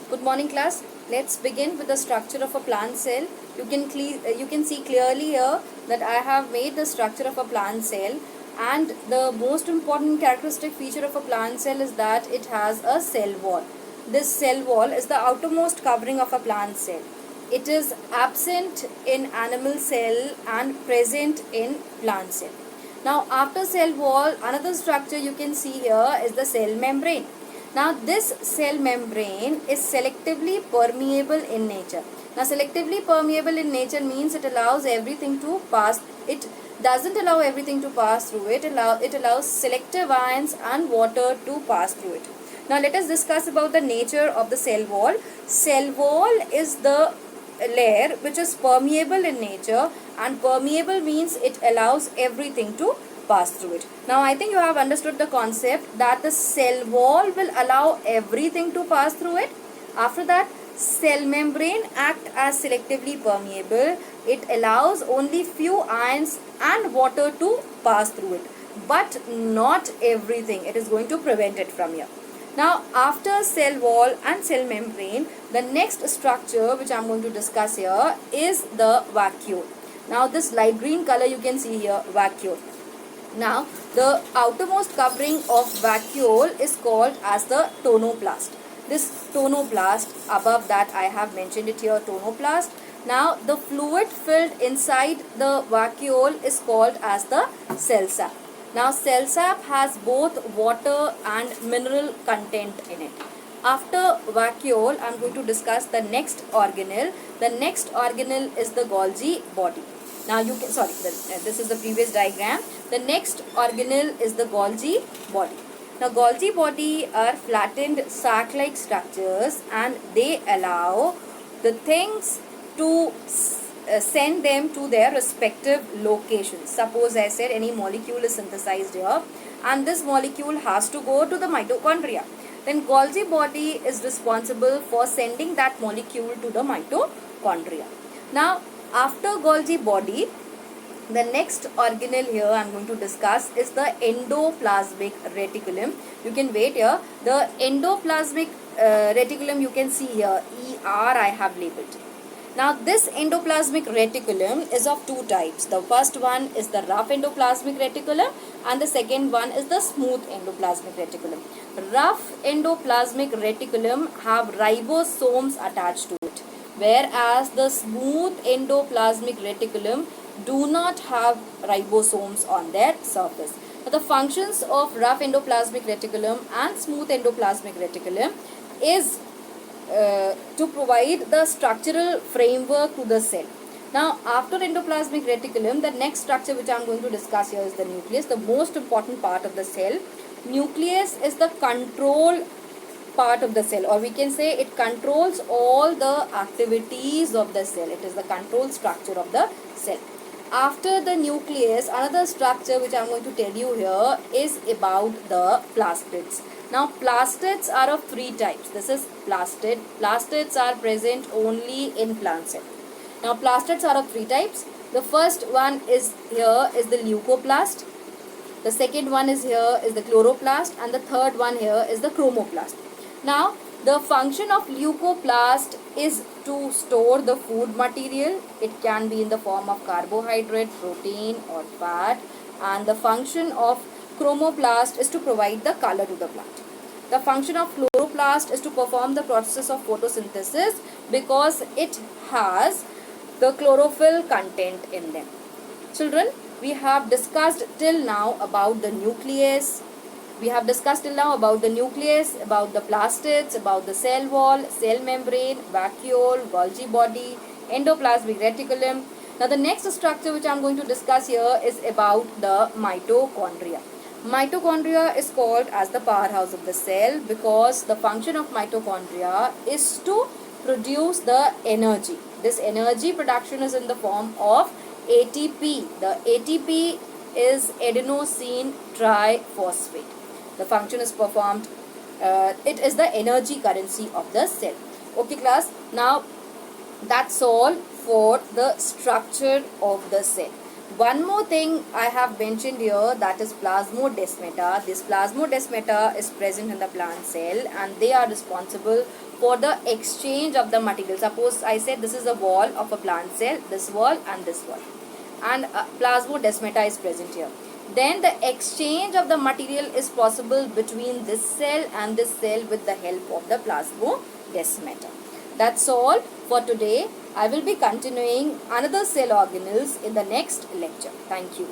Good morning, class. Let's begin with the structure of a plant cell. You can see clearly here that I have made the structure of a plant cell, and the most important characteristic feature of a plant cell is that it has a cell wall. This cell wall is the outermost covering of a plant cell. It is absent in animal cell and present in plant cell. Now, after cell wall, another structure you can see here is the cell membrane. Now, this cell membrane is selectively permeable in nature. Now, selectively permeable in nature means it allows everything to pass. It doesn't allow everything to pass through it. It allows selective ions and water to pass through it. Now, let us discuss about the nature of the cell wall. Cell wall is the layer which is permeable in nature, and permeable means it allows everything to pass through it. Now I think you have understood the concept that the cell wall will allow everything to pass through it. After that, cell membrane act as selectively permeable. It allows only few ions and water to pass through it, but not everything. It is going to prevent it from here. Now, after cell wall and cell membrane, the next structure which I am going to discuss here is the vacuole. Now, this light green color you can see here, vacuole. Now, the outermost covering of vacuole is called as the tonoplast. This tonoplast, above that I have mentioned it here, tonoplast. Now, the fluid filled inside the vacuole is called as the cell sap. Now, cell sap has both water and mineral content in it. After vacuole, I am going to discuss the next organelle. The next organelle is the Golgi body. Now, this is the previous diagram. The next organelle is the Golgi body. Now, Golgi body are flattened sac-like structures, and they allow the things to send them to their respective locations. Suppose I said any molecule is synthesized here, and this molecule has to go to the mitochondria. Then Golgi body is responsible for sending that molecule to the mitochondria. Now, after Golgi body, the next organelle here I am going to discuss is the endoplasmic reticulum. You can wait here. The endoplasmic reticulum you can see here, ER I have labeled. Now, this endoplasmic reticulum is of two types. The first one is the rough endoplasmic reticulum, and the second one is the smooth endoplasmic reticulum. Rough endoplasmic reticulum have ribosomes attached to it, whereas the smooth endoplasmic reticulum do not have ribosomes on their surface. Now, the functions of rough endoplasmic reticulum and smooth endoplasmic reticulum is to provide the structural framework to the cell. Now, after endoplasmic reticulum, the next structure which I am going to discuss here is the nucleus, the most important part of the cell. Nucleus is the control part of the cell, or we can say it controls all the activities of the cell. It is the control structure of the cell. After the nucleus, another structure which I am going to tell you here is about the plastids. Now, plastids are of three types. This is plastid. Plastids are present only in plant cell. Now, plastids are of three types. The first one is here is the leucoplast. The second one is here is the chloroplast, and the third one here is the chromoplast. Now, the function of leucoplast is to store the food material. It can be in the form of carbohydrate, protein or fat, and the function of chromoplast is to provide the color to the plant. The function of chloroplast is to perform the process of photosynthesis because it has the chlorophyll content in them. Children, we have discussed till now about the nucleus. We have discussed till now about the nucleus, about the plastids, about the cell wall, cell membrane, vacuole, Golgi body, endoplasmic reticulum. Now, the next structure which I am going to discuss here is about the mitochondria. Mitochondria is called as the powerhouse of the cell because the function of mitochondria is to produce the energy. This energy production is in the form of ATP. The ATP is adenosine triphosphate. The function is performed, it is the energy currency of the cell. Okay, class. Now, that's all for the structure of the cell. One more thing I have mentioned here, that is plasmodesmata. This plasmodesmata is present in the plant cell, and they are responsible for the exchange of the material. Suppose I said this is the wall of a plant cell, this wall and this wall, and plasmodesmata is present here. Then the exchange of the material is possible between this cell and this cell with the help of the plasmodesmata. That's all for today. I will be continuing another cell organelles in the next lecture. Thank you.